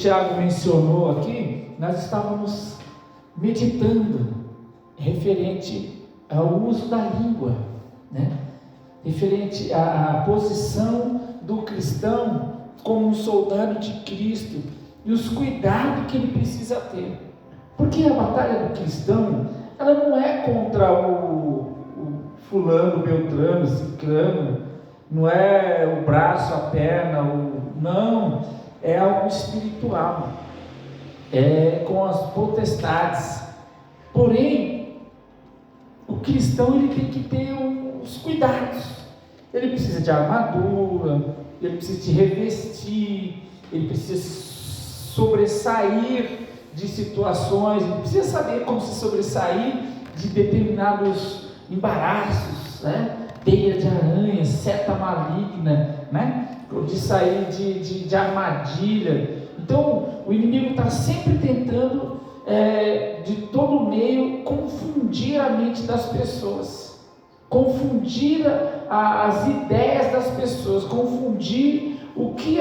Tiago mencionou aqui, nós estávamos meditando referente ao uso da língua, né? Referente à posição do cristão como um soldado de Cristo e os cuidados que ele precisa ter. Porque a batalha do cristão, ela não é contra o fulano, beltrano, ciclano, não é o braço, a perna, não, é algo espiritual, é com as potestades. Porém, o cristão ele tem que ter os cuidados, ele precisa de armadura, ele precisa de revestir, ele precisa sobressair de situações, ele precisa saber como se sobressair de determinados embaraços, né? Teia de aranha, seta maligna, né? De sair de armadilha. Então o inimigo está sempre tentando de todo meio confundir a mente das pessoas, confundir as ideias das pessoas, confundir o que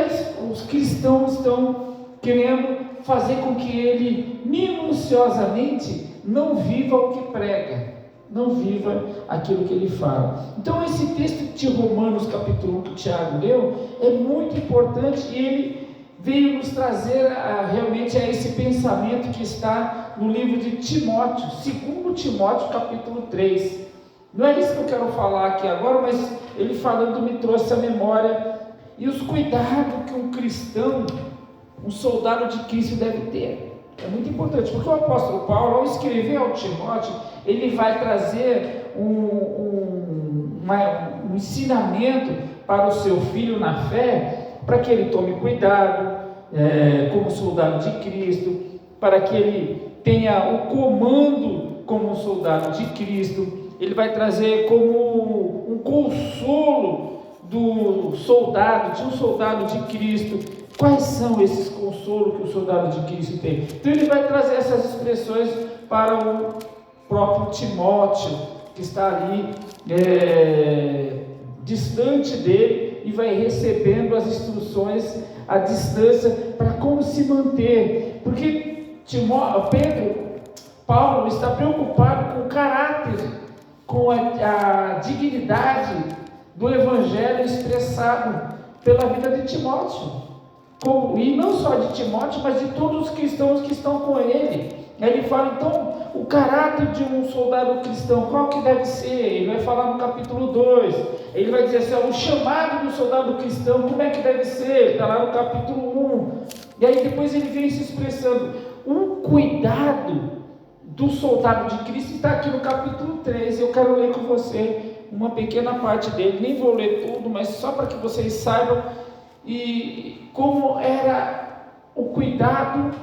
os cristãos estão querendo fazer com que ele minuciosamente não viva o que prega, não viva aquilo que ele fala. Então esse texto de Romanos capítulo 1 que o Tiago leu é muito importante, e ele veio nos trazer realmente a esse pensamento que está no livro de Timóteo, 2 Timóteo capítulo 3. Não é isso que eu quero falar aqui agora, mas ele falando me trouxe a memória e os cuidados que um cristão, um soldado de Cristo deve ter. É muito importante, porque o apóstolo Paulo, ao escrever ao Timóteo, ele vai trazer um ensinamento para o seu filho na fé, para que ele tome cuidado como soldado de Cristo, para que ele tenha o comando como soldado de Cristo. Ele vai trazer como um consolo do soldado, de um soldado de Cristo. Quais são esses consolos que o soldado de Cristo tem? Então ele vai trazer essas expressões para o próprio Timóteo, que está ali distante dele, e vai recebendo as instruções à distância para como se manter, porque Paulo está preocupado com o caráter, com a dignidade do evangelho expressado pela vida de Timóteo, e não só de Timóteo, mas de todos os cristãos que estão com ele. Aí ele fala, então, o caráter de um soldado cristão, qual que deve ser? Ele vai falar no capítulo 2, ele vai dizer assim, o chamado do soldado cristão, como é que deve ser? Ele está lá no capítulo 1, e aí depois ele vem se expressando, o cuidado do soldado de Cristo está aqui no capítulo 3, eu quero ler com você uma pequena parte dele, nem vou ler tudo, mas só para que vocês saibam, e como era o cuidado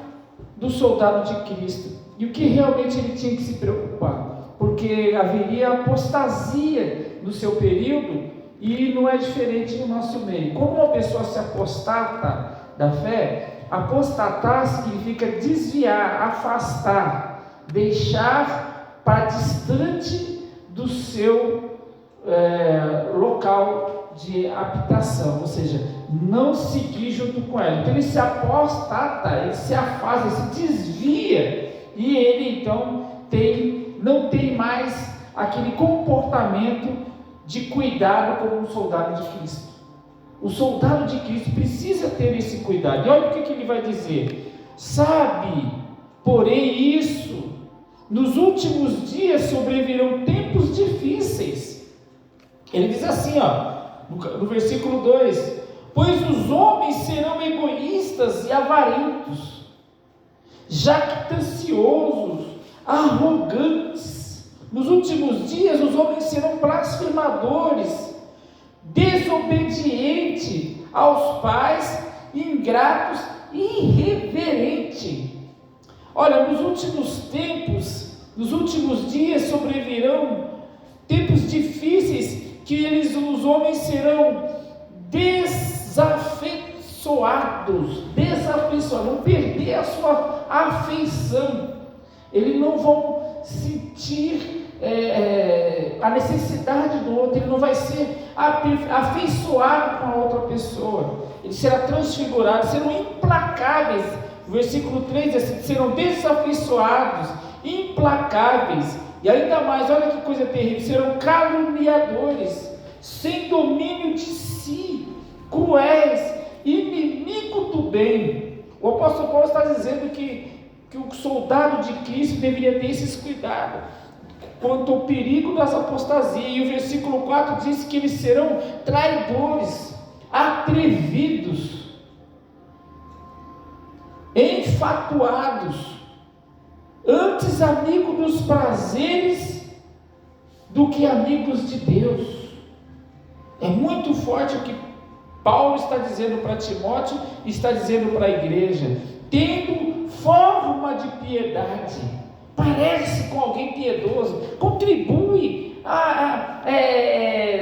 do soldado de Cristo, e o que realmente ele tinha que se preocupar, porque haveria apostasia no seu período, e não é diferente no nosso meio. Como uma pessoa se apostata da fé, apostatar significa desviar, afastar, deixar para distante do seu local de habitação, ou seja, não seguir junto com ela. Então ele se apostata, ele se afasta, ele se desvia, e ele então não tem mais aquele comportamento de cuidado como um soldado de Cristo. O soldado de Cristo precisa ter esse cuidado. E olha o que ele vai dizer: sabe, porém, isso, nos últimos dias sobrevirão tempos difíceis. Ele diz assim, no versículo 2: pois os homens serão egoístas e avarentos, jactanciosos, arrogantes. Nos últimos dias os homens serão blasfemadores, desobedientes aos pais, ingratos e irreverentes. Olha, nos últimos tempos, nos últimos dias sobrevirão tempos difíceis, que os homens serão desafeiçoados, vão perder a sua afeição, eles não vão sentir a necessidade do outro, ele não vai ser afeiçoado com a outra pessoa, ele será transfigurado, serão implacáveis O versículo 3 diz assim: serão desafeiçoados, implacáveis, e ainda mais, olha que coisa terrível, serão caluniadores, sem domínio de si, cruéis, inimigos do bem. O apóstolo Paulo está dizendo que o soldado de Cristo deveria ter esses cuidados quanto ao perigo das apostasias. E o versículo 4 diz que eles serão traidores, atrevidos, enfatuados, antes amigos dos prazeres do que amigos de Deus. É muito forte o que Paulo está dizendo para Timóteo e está dizendo para a igreja: tendo forma de piedade, parece com alguém piedoso, contribui,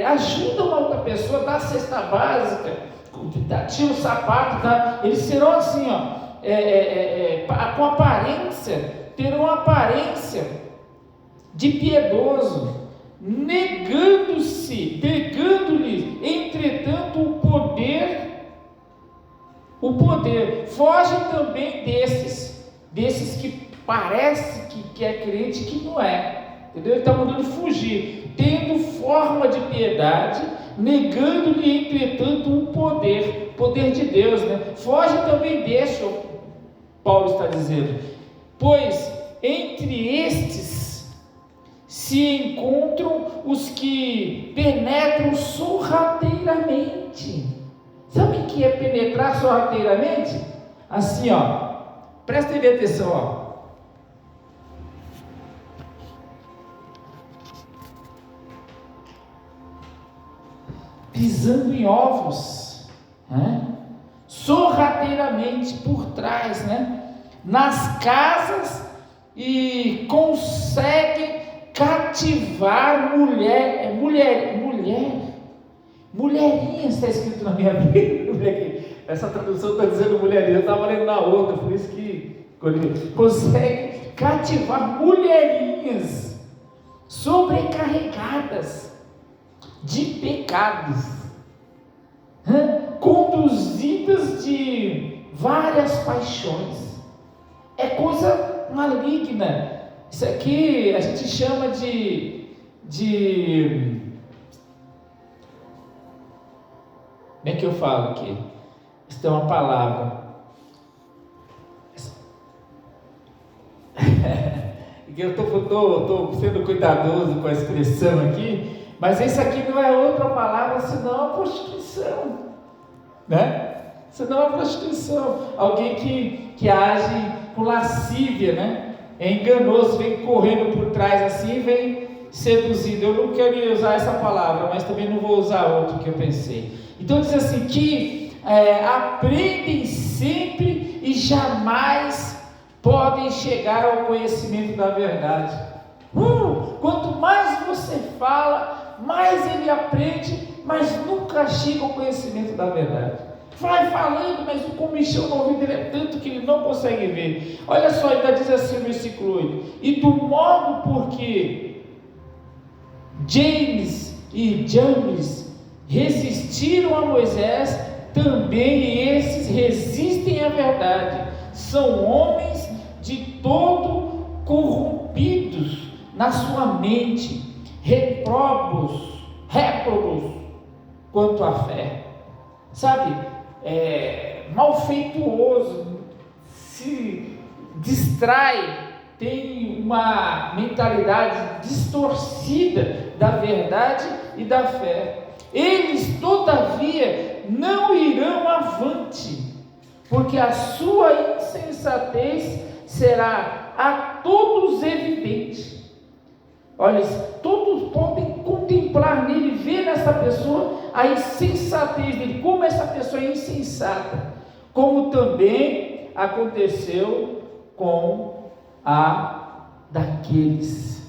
ajuda uma outra pessoa, dá a cesta básica, tira o sapato, eles serão assim, com aparência, terão aparência de piedoso, negando-lhe, entretanto, o poder, fogem também desses que parece que é crente, que não é, entendeu? Ele está mandando fugir, tendo forma de piedade, negando-lhe, entretanto, o poder de Deus, né? Foge também desse, Paulo está dizendo, pois entre estes se encontram os que penetram sorrateiramente. Sabe o que é penetrar sorrateiramente? Assim, presta atenção, pisando em ovos, sorrateiramente por trás, nas casas, e conseguem cativar mulherinhas, está escrito na minha Bíblia. Essa tradução está dizendo mulherinha, eu estava lendo na outra, por isso que conseguem cativar mulherinhas sobrecarregadas de pecados, conduzidas de várias paixões. É coisa maligna. Isso aqui a gente chama de como é que eu falo aqui? Isso é uma palavra. Eu estou sendo cuidadoso com a expressão aqui, mas isso aqui não é outra palavra senão a prostituição, né? Senão a prostituição. Alguém que age com lascívia, né? É enganoso, vem correndo por trás assim, vem seduzindo. Eu não quero usar essa palavra, mas também não vou usar outra que eu pensei. Então diz assim, que aprendem sempre e jamais podem chegar ao conhecimento da verdade. Quanto mais você fala, mais ele aprende, mas nunca chega ao conhecimento da verdade. Vai falando, mas o comichão no ouvido dele é tanto que ele não consegue ver. Olha só, ainda diz assim no versículo 8: e do modo porque James e James resistiram a Moisés, também esses resistem à verdade. São homens de todo corrompidos na sua mente, réprobos quanto à fé. Sabe, malfeituoso, se distrai, tem uma mentalidade distorcida da verdade e da fé. Eles, todavia, não irão avante, porque a sua insensatez será a todos evidente. Olha, todos podem contemplar nele, ver nessa pessoa a insensatez dele, como essa pessoa é insensata, como também aconteceu com a daqueles.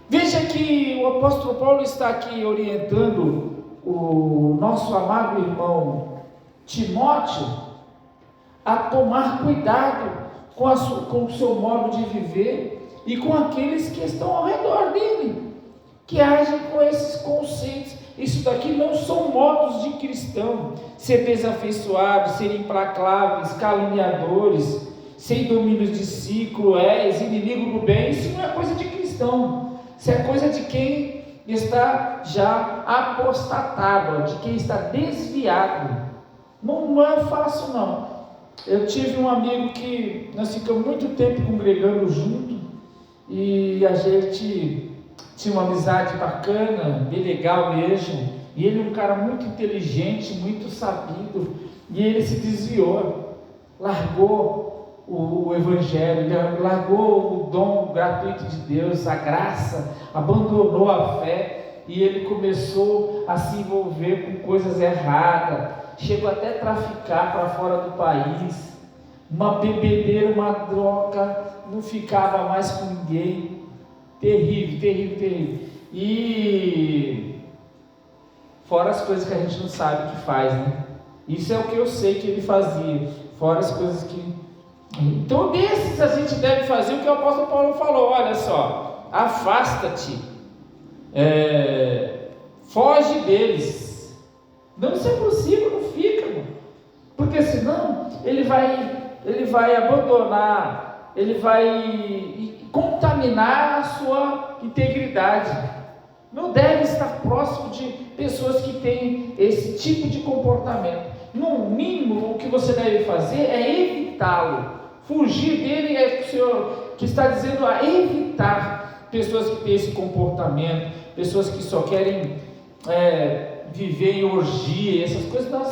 Veja que o apóstolo Paulo está aqui orientando o nosso amado irmão Timóteo a tomar cuidado com o seu modo de viver e com aqueles que estão ao redor dele, que agem com esses conceitos, Isso daqui não são modos de cristão. Ser desafeiçoados, ser implacáveis, caluniadores, sem domínios de si, cruéis, inimigo do bem. Isso não é coisa de cristão. Isso é coisa de quem está já apostatado, de quem está desviado. Não é fácil não. Eu tive um amigo que nós ficamos muito tempo congregando junto, e a gente tinha uma amizade bacana, bem legal mesmo, e ele é um cara muito inteligente, muito sabido, e ele se desviou, largou o evangelho, largou o dom gratuito de Deus, a graça, abandonou a fé, e ele começou a se envolver com coisas erradas, chegou até a traficar para fora do país, uma bebedeira, uma droga, não ficava mais com ninguém, terrível, terrível, terrível. E fora as coisas que a gente não sabe que faz, né? Isso é o que eu sei que ele fazia, fora as coisas que... Então desses a gente deve fazer o que o apóstolo Paulo falou, olha só, afasta-te, foge deles, não se aproxima, não fica, mano. Porque senão ele vai abandonar, ele vai contaminar a sua integridade. Não deve estar próximo de pessoas que têm esse tipo de comportamento. No mínimo, o que você deve fazer é evitá-lo. Fugir dele é o Senhor que está dizendo a evitar pessoas que têm esse comportamento, pessoas que só querem viver em orgia, essas coisas. Não.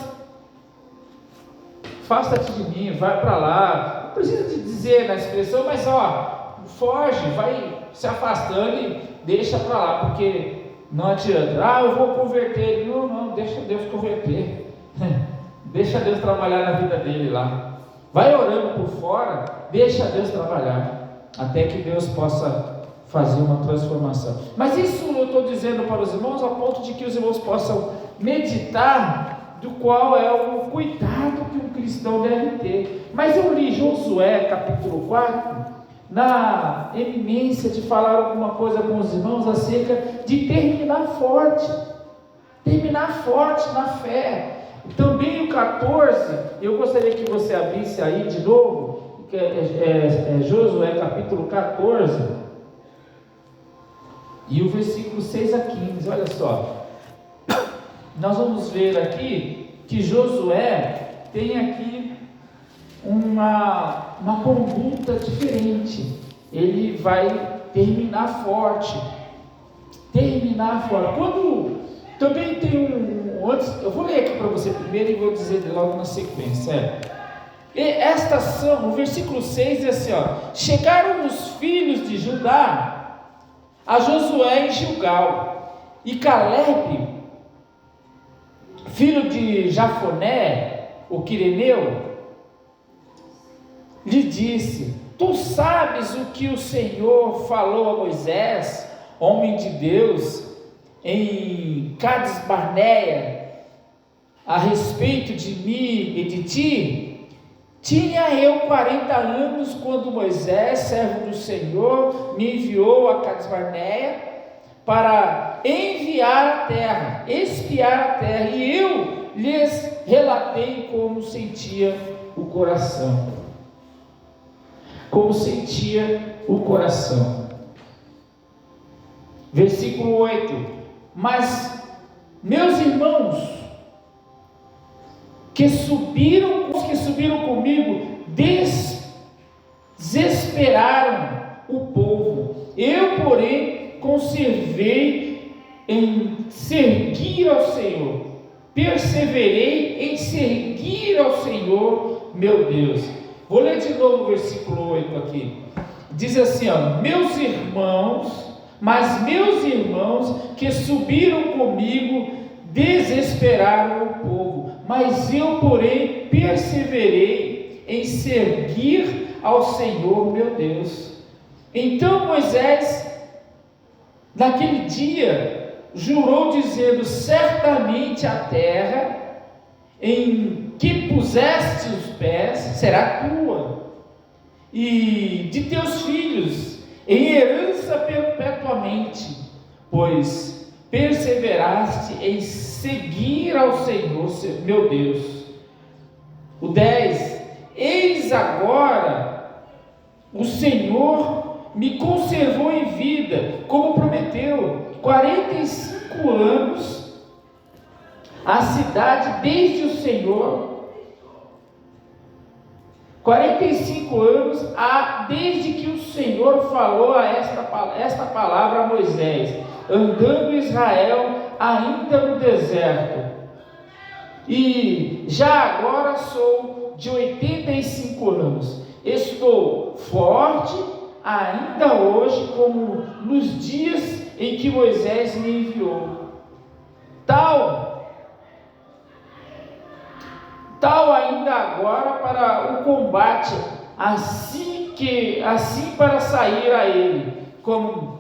Afasta-te de mim, vai para lá. Não precisa te dizer na expressão, mas foge, vai se afastando e deixa para lá, porque não adianta. Eu vou converter ele. Não, deixa Deus converter. Deixa Deus trabalhar na vida dele lá. Vai orando por fora, deixa Deus trabalhar, até que Deus possa fazer uma transformação. Mas isso eu estou dizendo para os irmãos, a ponto de que os irmãos possam meditar do qual é o cuidado que um cristão deve ter. Mas eu li Josué capítulo 4, na eminência de falar alguma coisa com os irmãos acerca de terminar forte na fé. Também o 14, eu gostaria que você abrisse aí de novo, que é Josué capítulo 14, e o versículo 6 a 15, olha só. Nós vamos ver aqui que Josué tem aqui uma conduta diferente. Ele vai terminar forte. Quando também tem antes, eu vou ler aqui para você primeiro e vou dizer logo na sequência. E estas são, o versículo 6 diz assim: chegaram os filhos de Judá a Josué em Gilgal, e Caleb, filho de Jafoné, o quireneu, lhe disse: tu sabes o que o Senhor falou a Moisés, homem de Deus, em Cades Barneia, a respeito de mim e de ti? Tinha eu 40 anos quando Moisés, servo do Senhor, me enviou a Cades Barneia para espiar a terra, e eu lhes relatei como sentia o coração. Versículo 8: mas meus irmãos que subiram comigo desesperaram o povo. Eu, porém, conservei em seguir ao Senhor, perseverei em seguir ao Senhor meu Deus. Vou ler de novo o versículo 8 aqui. Diz assim: meus irmãos que subiram comigo desesperaram o povo, mas eu, porém, perseverei em seguir ao Senhor meu Deus. Então Moisés, naquele dia, jurou, dizendo: certamente a terra em que puseste os pés será tua, e de teus filhos em herança perpetuamente, pois perseveraste em seguir ao Senhor, meu Deus. O 10: eis agora o Senhor me conservou em vida, como prometeu, 45 anos a cidade desde o Senhor, 45 anos desde que o Senhor falou esta palavra a Moisés, andando Israel ainda no deserto. E já agora sou de 85 anos, estou forte ainda hoje, como nos dias em que Moisés me enviou. Tal ainda agora para o combate, assim para sair a ele, como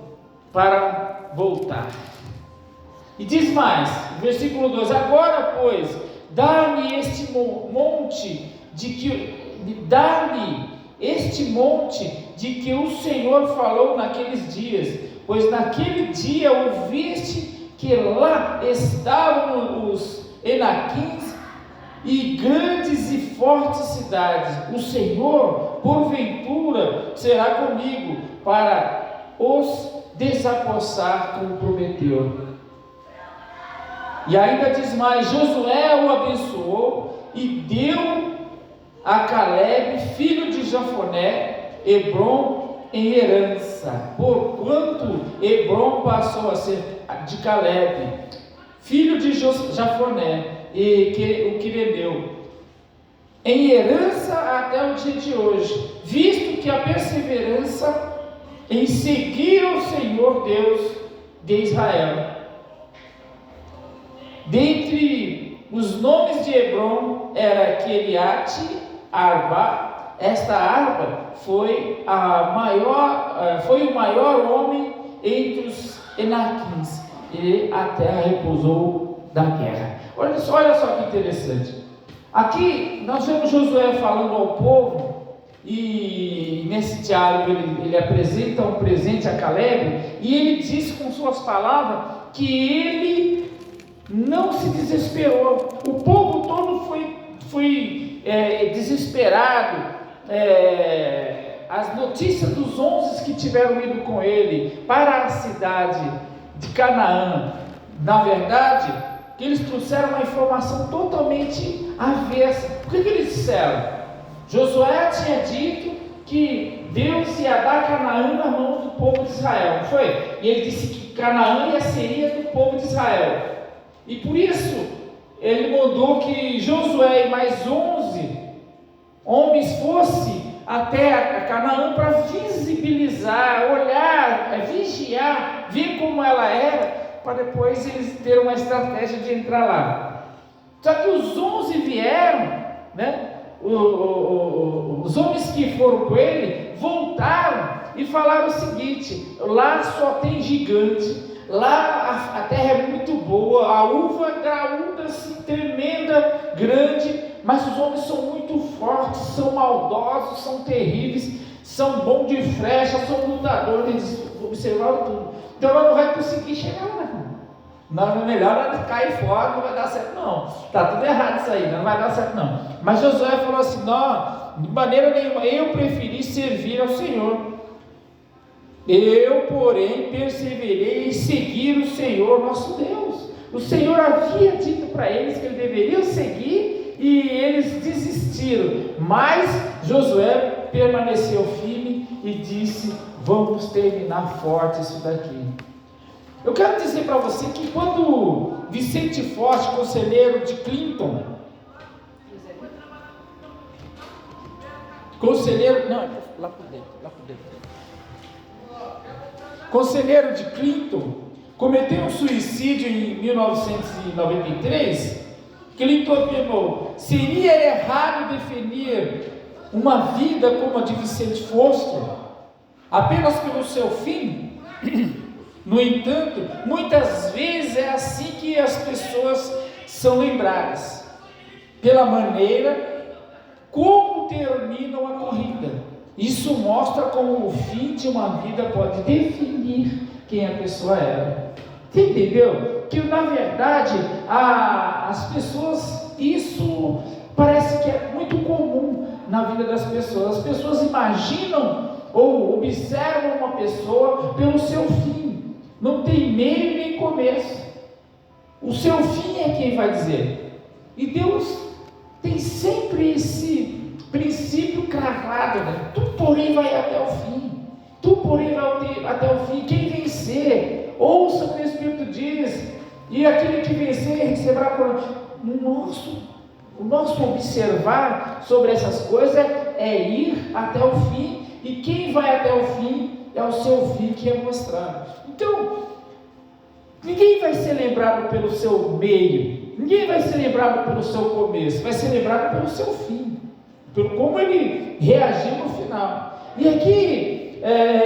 para voltar. E diz mais, versículo 12: agora, pois, dá-me este monte de que o Senhor falou naqueles dias, pois naquele dia ouviste que lá estavam os Enaquins e grandes e fortes cidades. O Senhor, porventura, será comigo para os desapossar, como prometeu. E ainda diz mais: Josué o abençoou e deu a Caleb, filho de Jefoné, Hebrom em herança, porquanto Hebrom passou a ser de Caleb, filho de Jefoné, o quereneu, em herança até o dia de hoje, visto que a perseverança em seguir o Senhor Deus de Israel. Dentre os nomes de Hebrom era Kiriate Arba. Esta Arba foi o maior homem entre os Enaquins, e a terra repousou da guerra. Olha só que interessante. Aqui nós vemos Josué falando ao povo, e nesse diálogo ele apresenta um presente a Caleb, e ele diz com suas palavras que ele não se desesperou. O povo todo foi desesperado. As notícias dos 11 que tiveram ido com ele para a cidade de Canaã, na verdade, que eles trouxeram uma informação totalmente avessa. O que eles disseram? Josué tinha dito que Deus ia dar Canaã na mão do povo de Israel, não foi? E ele disse que Canaã seria do povo de Israel, e por isso ele mandou que Josué e mais 11 homens fossem até a Canaã para visibilizar, olhar, vigiar, ver como ela era, para depois eles terem uma estratégia de entrar lá. Só que os 11 vieram, né? Os homens que foram com ele voltaram e falaram o seguinte: lá só tem gigante, lá a terra é muito boa, a uva graúda assim, tremenda, grande, mas os homens são muito fortes, são maldosos, são terríveis, são bons de flecha, são lutadores. Eles observaram tudo. Então ela não vai conseguir chegar lá. Não, é melhor ela cair fora, não vai dar certo não. Está tudo errado isso aí, não vai dar certo não. Mas Josué falou assim: não, de maneira nenhuma, eu preferi servir ao Senhor. Eu, porém, perseverei em seguir o Senhor nosso Deus. O Senhor havia dito para eles que eles deveriam seguir, e eles desistiram. Mas Josué permaneceu firme e disse: vamos terminar forte isso daqui. Eu quero dizer para você que quando Vicente Forte, conselheiro de Clinton, conselheiro de Clinton cometeu um suicídio em 1993, Clinton afirmou: seria errado definir uma vida como a de Vicente Foster apenas pelo seu fim? No entanto, muitas vezes é assim que as pessoas são lembradas, pela maneira como terminam a corrida. Isso mostra como o fim de uma vida pode definir quem a pessoa era. Você entendeu? Que na verdade as pessoas, isso parece que é muito comum na vida das pessoas. As pessoas imaginam ou observam uma pessoa pelo seu fim, não tem meio nem começo. O seu fim é quem vai dizer. E Deus tem sempre esse princípio cravado, né? Tu porém vai até o fim. Tu porém vai até o fim. Quem vencer, ouça o que o Espírito diz, e aquele que vencer receberá a coroa. O nosso observar sobre essas coisas é ir até o fim, e quem vai até o fim é o seu fim que é mostrado. Então, ninguém vai ser lembrado pelo seu meio, ninguém vai ser lembrado pelo seu começo, vai ser lembrado pelo seu fim, pelo como ele reagiu no final. E aqui,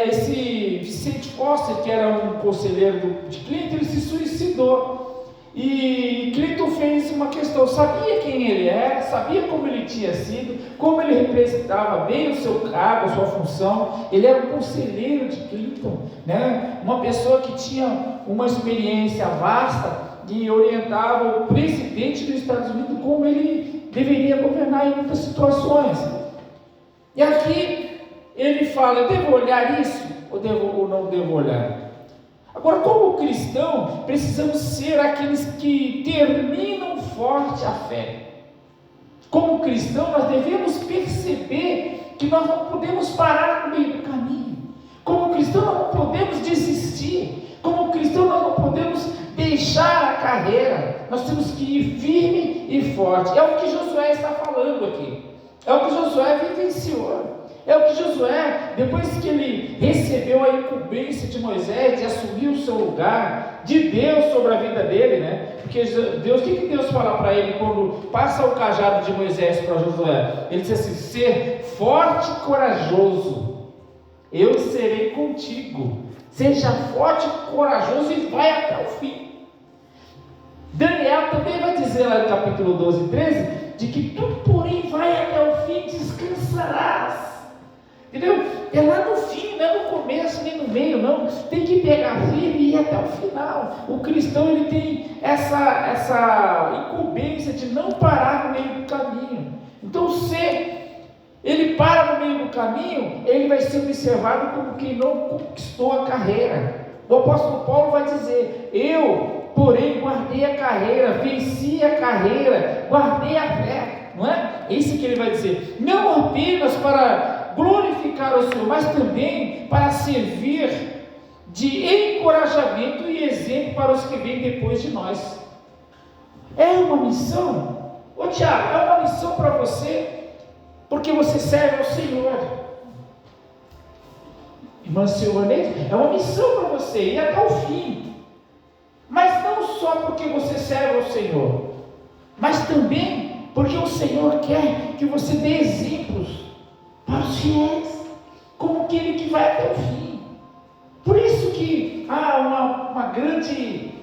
esse Vicente Foster, que era um conselheiro de Clinton, ele se suicidou. E Clinton fez uma questão, sabia quem ele era, sabia como ele tinha sido, como ele representava bem o seu cargo, a sua função. Ele era um conselheiro de Clinton, né? Uma pessoa que tinha uma experiência vasta e orientava o presidente dos Estados Unidos como ele deveria governar em muitas situações. E aqui ele fala: eu devo olhar isso ou não devo olhar? Agora, como cristão, precisamos ser aqueles que terminam forte a fé. Como cristão, nós devemos perceber que nós não podemos parar no meio do caminho. Como cristão, nós não podemos desistir. Como cristão, nós não podemos deixar a carreira. Nós temos que ir firme e forte. É o que Josué está falando aqui. É o que Josué vivenciou. É o que Josué, depois que ele recebeu a incumbência de Moisés, de assumir o seu lugar, de Deus sobre a vida dele, né? Porque Deus, o que Deus fala para ele quando passa o cajado de Moisés para Josué? Ele diz assim: ser forte e corajoso, eu serei contigo. Seja forte e corajoso e vai até o fim. Daniel também vai dizer lá no capítulo 12 e 13, de que tu, porém, vai até o fim, descansarás. Entendeu? É lá no fim, não é no começo nem no meio, não. Tem que pegar firme e ir até o final. O cristão, ele tem essa incumbência de não parar no meio do caminho. Então, se ele para no meio do caminho, ele vai ser observado como quem não conquistou a carreira. O apóstolo Paulo vai dizer: eu, porém, guardei a carreira, venci a carreira, guardei a fé. Não é? É isso que ele vai dizer. Não apenas para glorificar o Senhor, mas também para servir de encorajamento e exemplo para os que vêm depois de nós. É uma missão. Ô Tiago, é uma missão para você, porque você serve ao Senhor. Irmã Silvanete, é uma missão para você ir até o fim. Mas não só porque você serve ao Senhor, mas também porque o Senhor quer que você dê exemplos para os fiéis, como aquele que vai até o fim. Por isso que há uma grande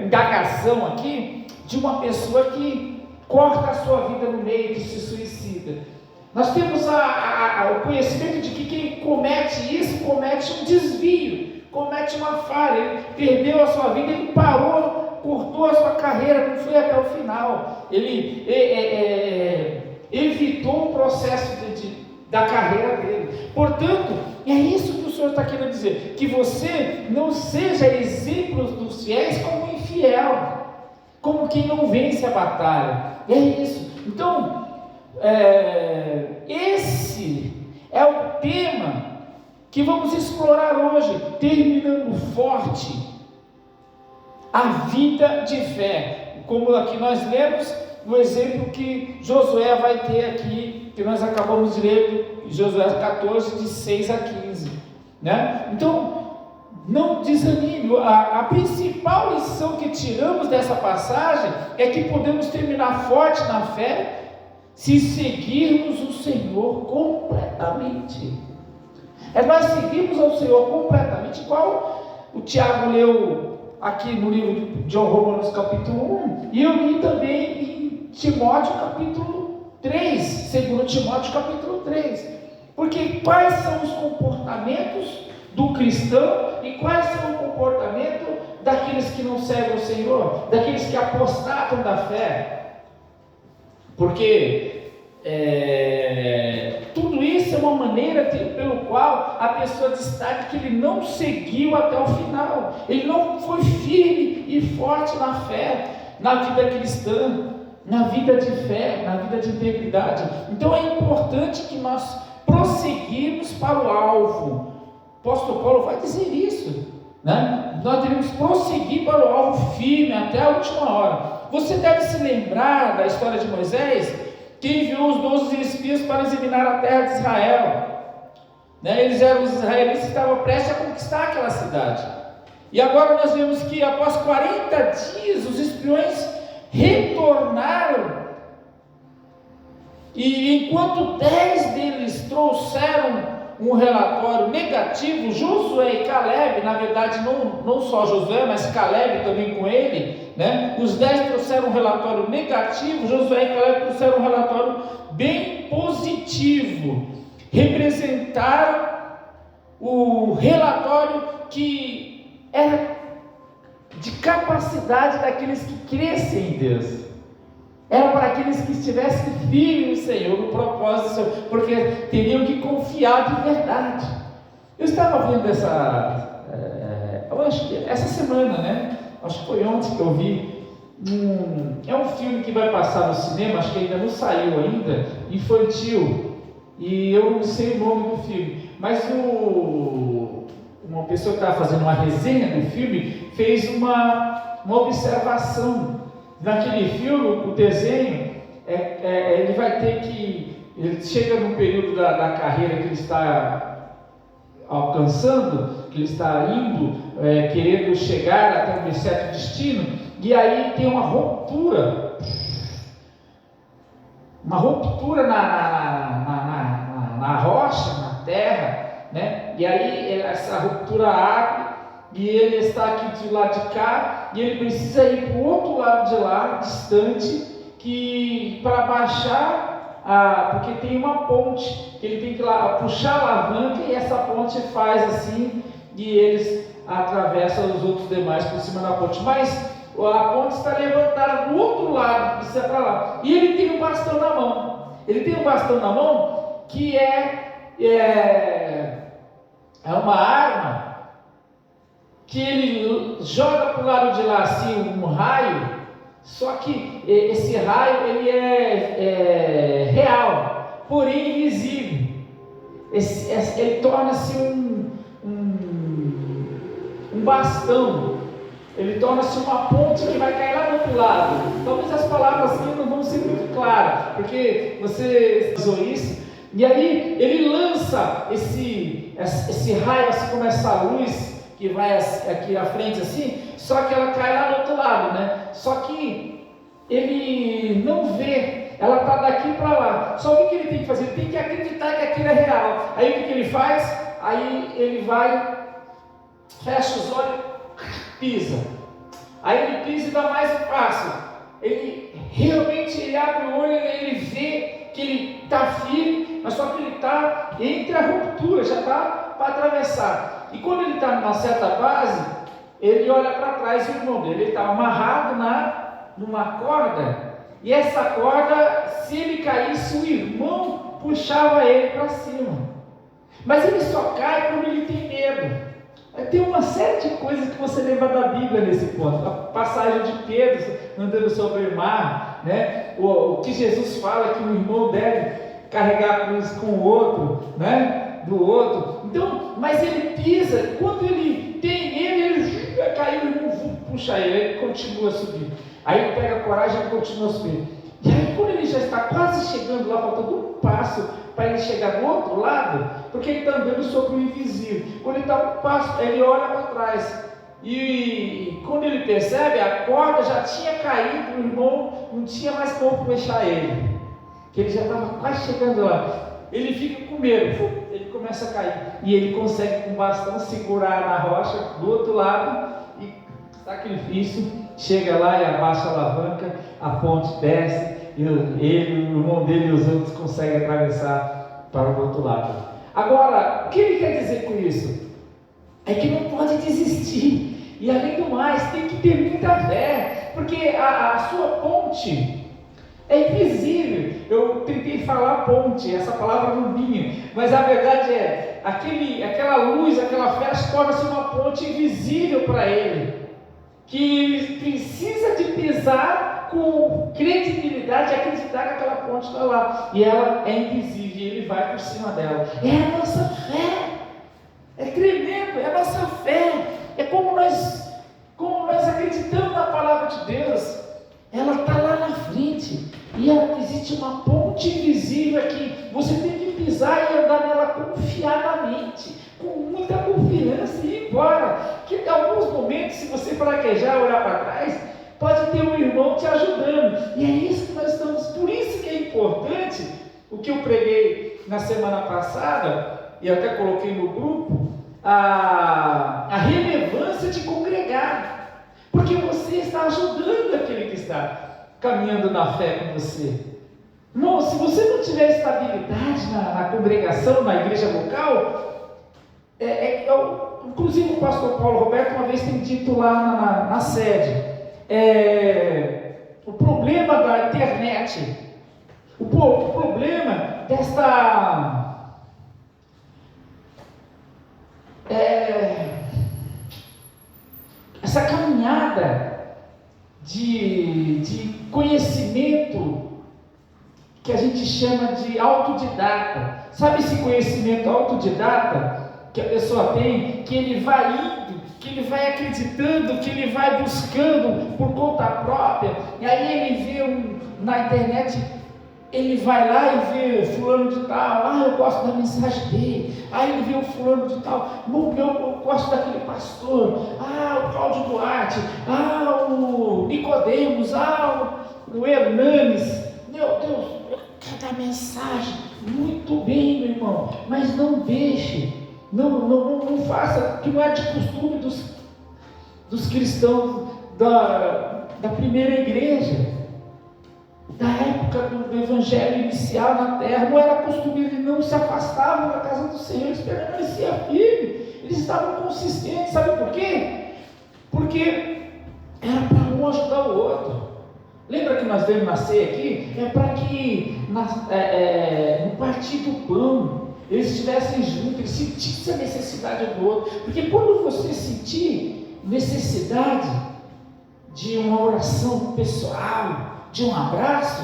indagação aqui de uma pessoa que corta a sua vida no meio, que se suicida. Nós temos o conhecimento de que quem comete isso, comete um desvio, comete uma falha. Ele perdeu a sua vida, ele parou, cortou a sua carreira, não foi até o final. Ele evitou o processo da carreira dele. Portanto, é isso que o Senhor está querendo dizer: que você não seja exemplo dos fiéis como infiel, como quem não vence a batalha. É isso. Então, esse é o tema que vamos explorar hoje, terminando forte a vida de fé. Como aqui nós lemos o exemplo que Josué vai ter aqui, que nós acabamos de ler, Josué 14, de 6 a 15, né? Então, não desanime. A principal lição que tiramos dessa passagem é que podemos terminar forte na fé se seguirmos o Senhor completamente. Nós seguimos ao Senhor completamente, igual o Tiago leu aqui no livro de Romanos capítulo 1, e eu li também em Timóteo capítulo 3, 2 Timóteo capítulo 3, porque quais são os comportamentos do cristão e quais são o comportamento daqueles que não servem o Senhor, daqueles que apostatam da fé. Porque tudo isso é uma maneira pelo qual a pessoa destaca que ele não seguiu até o final, ele não foi firme e forte na fé, na vida cristã, na vida de fé, na vida de integridade. Então é importante que nós prosseguirmos para o alvo. O apóstolo Paulo vai dizer isso, né? Nós devemos prosseguir para o alvo firme até a última hora. Você deve se lembrar da história de Moisés, que enviou os 12 espias para examinar a terra de Israel, né? Eles eram os israelitas que estavam prestes a conquistar aquela cidade, e agora nós vemos que após 40 dias os espiões retornaram, e enquanto 10 deles trouxeram um relatório negativo, Josué e Caleb, na verdade não só Josué, mas Caleb também com ele, né? Os 10 trouxeram um relatório negativo, Josué e Caleb trouxeram um relatório bem positivo, representaram o relatório que era de capacidade daqueles que crescem em Deus. Era para aqueles que estivessem firmes no Senhor, no propósito do Senhor, porque teriam que confiar de verdade. Eu estava vendo essa semana, né? Acho que foi ontem que eu vi. É um filme que vai passar no cinema, acho que ainda não saiu ainda, infantil. E eu não sei o nome do filme, mas uma pessoa que estava fazendo uma resenha do filme fez uma observação. Naquele filme, o desenho, ele vai ter que, ele chega num período da carreira que ele está alcançando, que ele está indo, querendo chegar até um certo destino, e aí tem uma ruptura na rocha, na terra, né? E aí essa ruptura abre, e ele está aqui do lado de cá, e ele precisa ir para o outro lado de lá, distante, para baixar, porque tem uma ponte, que ele tem que lá puxar a alavanca, e essa ponte faz assim, e eles atravessam os outros demais por cima da ponte. Mas a ponte está levantada do outro lado, precisa para lá, e ele tem um bastão na mão. Ele tem um bastão na mão que é uma arma, que ele joga para o lado de lá assim um raio, só que esse raio ele é real, porém invisível. Ele torna-se um bastão, ele torna-se uma ponte que vai cair lá do outro lado. Talvez as palavras aqui não vão ser muito claras, porque você usou isso, e aí ele lança esse raio assim como essa luz, que vai aqui à frente assim, só que ela cai lá do outro lado, né? Só que ele não vê, ela está daqui para lá. Só o que ele tem que fazer? Ele tem que acreditar que aquilo é real. Aí o que ele faz? Aí ele vai, fecha os olhos, pisa. Aí ele pisa e dá mais um passo. Ele realmente abre o olho e ele vê que ele está firme, mas só que ele está entre a ruptura, já está para atravessar. E quando ele está numa certa base, ele olha para trás e o irmão dele está amarrado numa corda, e essa corda, se ele caísse, o irmão puxava ele para cima. Mas ele só cai quando ele tem medo. Tem uma série de coisas que você lembra da Bíblia nesse ponto. A passagem de Pedro andando sobre o mar, né? O que Jesus fala que o irmão deve carregar a cruz com o outro, né? Do outro. Então, mas ele pisa, quando ele tem medo, ele caiu, o irmão puxa ele continua a subir. Aí ele pega a coragem e continua a subir. E aí quando ele já está quase chegando lá, faltando um passo para ele chegar do outro lado, porque ele está andando sobre o invisível. Quando ele está um passo, ele olha para trás. E quando ele percebe, a corda já tinha caído, o irmão não tinha mais como puxar ele. Que ele já estava quase chegando lá. Ele fica com medo, ele começa a cair. E ele consegue com o bastão segurar na rocha do outro lado. E sacrifício, chega lá e abaixa a alavanca, a ponte desce. Ele, o irmão dele e os outros conseguem atravessar para o outro lado. Agora, o que ele quer dizer com isso? é que não pode desistir. E além do mais, tem que ter muita fé, porque a sua ponte é invisível. Eu tentei falar ponte, essa palavra não vinha, mas a verdade é, aquela luz, aquela fé torna-se uma ponte invisível para ele, que precisa de pisar com credibilidade e acreditar que aquela ponte está lá, e ela é invisível, e ele vai por cima dela. É a nossa fé, é tremendo, é a nossa fé, é como nós acreditamos na palavra de Deus. Ela está lá na frente, e existe uma ponte invisível aqui, você tem que pisar e andar nela confiadamente, com muita confiança e ir embora, que em alguns momentos, se você fraquejar, olhar para trás, pode ter um irmão te ajudando, e é isso que nós estamos, por isso que é importante, o que eu preguei na semana passada, e até coloquei no grupo, a relevância de congregar, porque você está ajudando aquele que está caminhando na fé com você. Irmão, se você não tiver estabilidade na congregação, na igreja local, inclusive o pastor Paulo Roberto uma vez tem dito lá na sede, o problema da internet, o problema essa caminhada de conhecimento que a gente chama de autodidata. Sabe esse conhecimento autodidata que a pessoa tem, que ele vai indo, que ele vai acreditando, que ele vai buscando por conta própria, e aí ele vê na internet, ele vai lá e vê fulano de tal, eu gosto da mensagem dele, aí ele vê o fulano de tal, eu gosto daquele pastor, o Cláudio Duarte, o Nicodemos, o Hernanes, meu Deus, cada mensagem, muito bem, meu irmão, mas não deixe, não faça, que não é de costume dos cristãos da primeira igreja, da época do evangelho inicial na terra. Não era costume, eles não se afastavam da casa do Senhor, eles permaneciam firmes, eles estavam consistentes. Sabe por quê? Porque era para um ajudar o outro. Lembra que nós vemos nascer aqui? É para que no partir do pão eles estivessem juntos, eles sentissem a necessidade do outro. Porque quando você sentir necessidade de uma oração pessoal, de um abraço,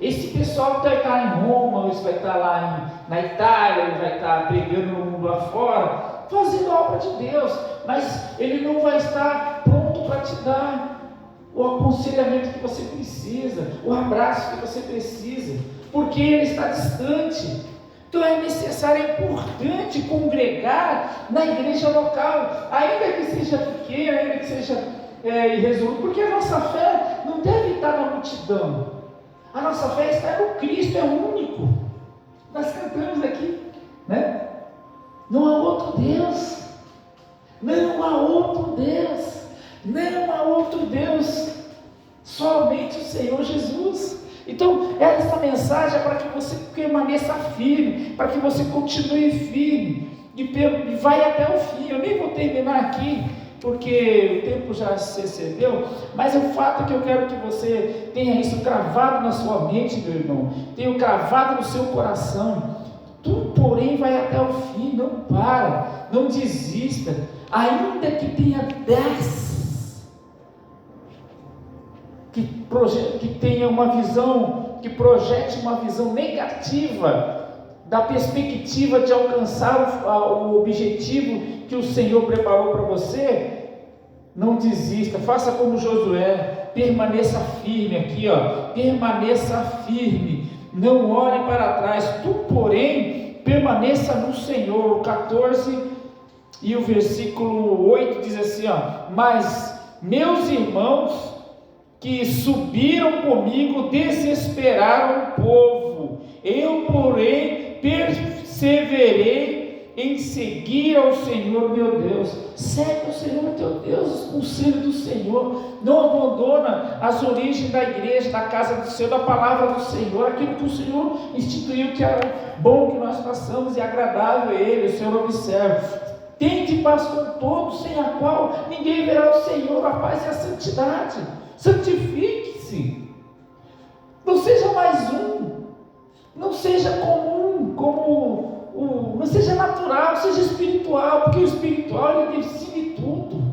esse pessoal vai estar em Roma, esse vai estar lá na Itália, ele vai estar pregando no mundo lá fora, fazendo a obra de Deus, mas ele não vai estar pronto para te dar o aconselhamento que você precisa, o abraço que você precisa, porque ele está distante. Então é necessário, é importante congregar na igreja local, ainda que seja pequena, ainda que seja irresoluto, porque a nossa fé não deve estar na multidão, a nossa fé está no Cristo, é único. Nós cantamos aqui, né? Não há outro Deus, não há outro Deus, não há outro Deus, somente o Senhor Jesus. Então essa mensagem é para que você permaneça firme, para que você continue firme e vai até o fim. Eu nem vou terminar aqui, porque o tempo já se excedeu, mas o fato é que eu quero que você tenha isso cravado na sua mente, meu irmão, tenha cravado no seu coração. Tu, porém, vai até o fim, não para, não desista, ainda que tenha 10 que tenha uma visão, que projete uma visão negativa da perspectiva de alcançar o objetivo que o Senhor preparou para você. Não desista, faça como Josué, permaneça firme aqui, permaneça firme, não olhe para trás. Tu, porém, permaneça no Senhor. O 14 e o versículo 8 diz assim, mas meus irmãos que subiram comigo desesperaram o povo, eu, porém, perseverei em seguir ao Senhor meu Deus. Segue o Senhor teu Deus, os conselhos do Senhor, não abandona as origens da igreja, da casa do Senhor, da palavra do Senhor, aquilo que o Senhor instituiu, que é bom que nós façamos e agradável a Ele, o Senhor observa. Tende paz com todos, sem a qual ninguém verá o Senhor. A paz é a santidade. Santifique-se. Não seja mais um. Não seja comum, não seja natural, seja espiritual, porque o espiritual ele define tudo.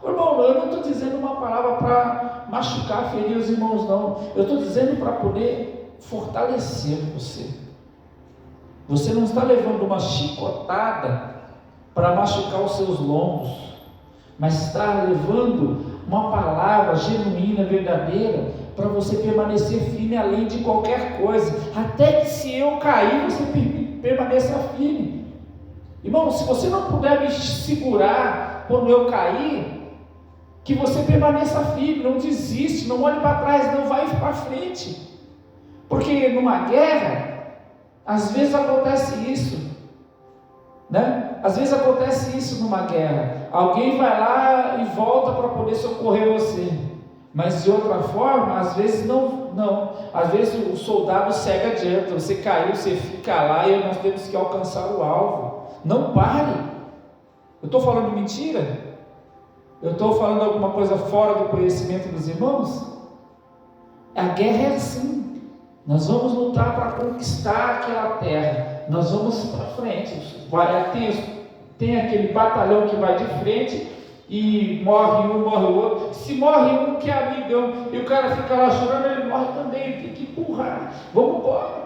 Irmão, eu não estou dizendo uma palavra para machucar, ferir os irmãos, não. Eu estou dizendo para poder fortalecer você. Você não está levando uma chicotada para machucar os seus lombos, mas está levando uma palavra genuína, verdadeira, para você permanecer firme além de qualquer coisa, até que se eu cair, você permaneça firme. Irmão, se você não puder me segurar quando eu cair, que você permaneça firme, não desiste, não olhe para trás, não vai para frente, porque numa guerra, às vezes acontece isso, né? Às vezes acontece isso numa guerra, alguém vai lá e volta para poder socorrer você, mas de outra forma, às vezes não, às vezes o soldado segue adiante, você caiu, você fica lá e nós temos que alcançar o alvo. Não pare. Eu estou falando mentira? Eu estou falando alguma coisa fora do conhecimento dos irmãos? A guerra é assim. Nós vamos lutar para conquistar aquela terra. Nós vamos para frente. Tem aquele batalhão que vai de frente e morre um, morre o outro. Se morre um que é amigão e o cara fica lá chorando, ele morre também. Ele tem que empurrar. Vamos embora.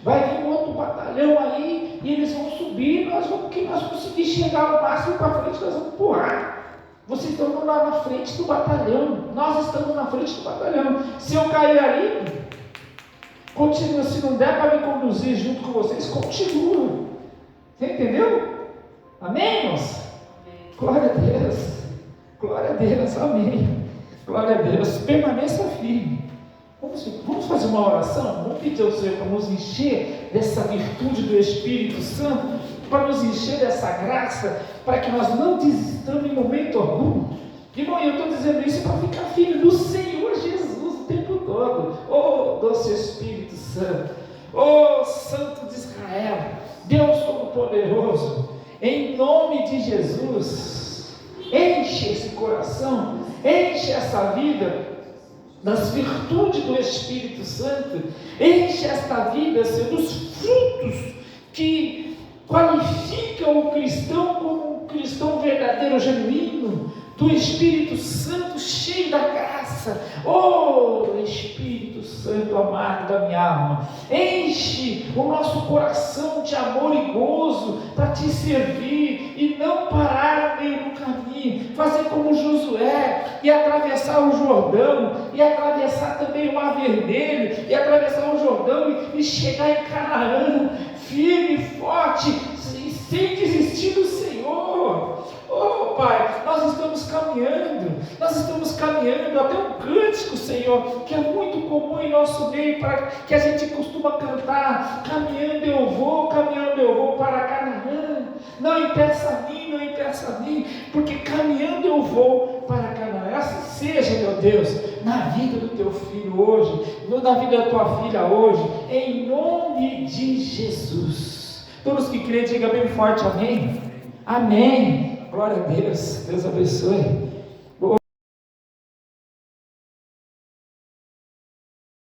Vai vir um outro batalhão aí e eles vão subir. Nós conseguir chegar ao máximo para frente, nós vamos empurrar. Vocês estão lá na frente do batalhão. Nós estamos na frente do batalhão. Se eu cair ali, continua. Se não der para me conduzir junto com vocês, continua. Você entendeu? Amém, irmãos? Glória a Deus. Glória a Deus. Amém. Glória a Deus. Permaneça firme. Vamos fazer uma oração? Vamos pedir ao Senhor para nos encher dessa virtude do Espírito Santo, para nos encher dessa graça, para que nós não desistamos em momento algum. Irmão, eu estou dizendo isso para ficar firme no Senhor Jesus o tempo todo. Oh, doce Espírito Santo, oh, Santo de Israel, Deus Todo-Poderoso, em nome de Jesus, enche esse coração, enche essa vida das virtudes do Espírito Santo, enche esta vida, Senhor, dos frutos que qualificam o cristão como um cristão verdadeiro, genuíno, do Espírito Santo, cheio da graça. Oh, Espírito Santo amado da minha alma, enche o nosso coração de amor e gozo para te servir e não parar no meio do caminho, fazer como Josué e atravessar o Jordão, e atravessar também o Mar Vermelho, e atravessar o Jordão e chegar em Canaã, firme e forte, sem desistir do Senhor. Oh Pai, nós estamos caminhando até um cântico, Senhor, que é muito comum em nosso meio, que a gente costuma cantar: caminhando eu vou para Canaã. Não impeça a mim, porque caminhando eu vou para Canaã. Assim seja, meu Deus, na vida do teu filho hoje, na vida da tua filha hoje, em nome de Jesus. Todos que creem, diga bem forte amém. Amém. Glória a Deus. Deus abençoe.